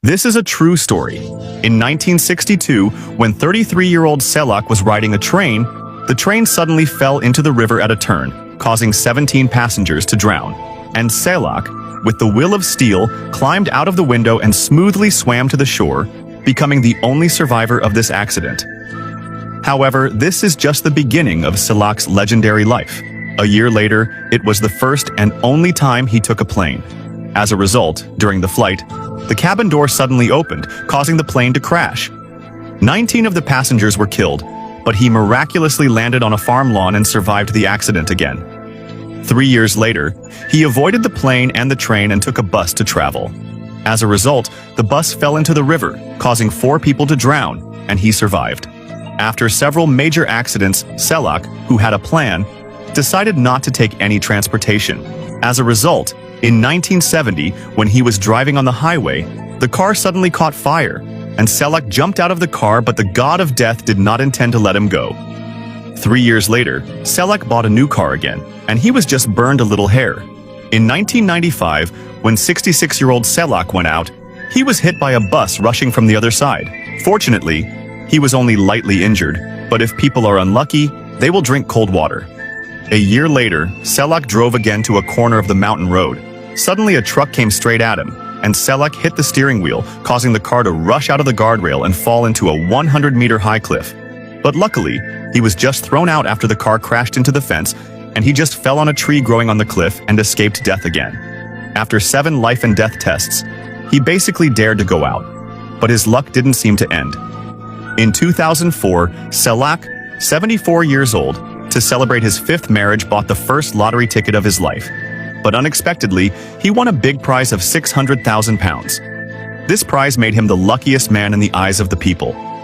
This is a true story. In 1962, when 33-year-old Selock was riding a train, the train suddenly fell into the river at a turn, causing 17 passengers to drown. And Selock, with the will of steel, climbed out of the window and smoothly swam to the shore, becoming the only survivor of this accident. However, this is just the beginning of Selock's legendary life. A year later, it was the first and only time he took a plane. As a result, during the flight, the cabin door suddenly opened, causing the plane to crash. 19 of the passengers were killed, but he miraculously landed on a farm lawn and survived the accident again. 3 years later, he avoided the plane and the train and took a bus to travel. As a result, the bus fell into the river, causing 4 people to drown, and he survived. After several major accidents, Selock, who had a plan, decided not to take any transportation. As a result, in 1970, when he was driving on the highway, the car suddenly caught fire, and Selock jumped out of the car, but the god of death did not intend to let him go. 3 years later, Selock bought a new car again, and he was just burned a little hair. In 1995, when 66-year-old Selock went out, he was hit by a bus rushing from the other side. Fortunately, he was only lightly injured, but if people are unlucky, they will drink cold water. A year later, Selock drove again to a corner of the mountain road. Suddenly, a truck came straight at him, and Selock hit the steering wheel, causing the car to rush out of the guardrail and fall into a 100-meter-high cliff. But luckily, he was just thrown out after the car crashed into the fence, and he just fell on a tree growing on the cliff and escaped death again. After 7 life-and-death tests, he basically dared to go out, but his luck didn't seem to end. In 2004, Selock, 74 years old, to celebrate his 5th marriage, bought the first lottery ticket of his life. But unexpectedly, he won a big prize of £600,000. This prize made him the luckiest man in the eyes of the people.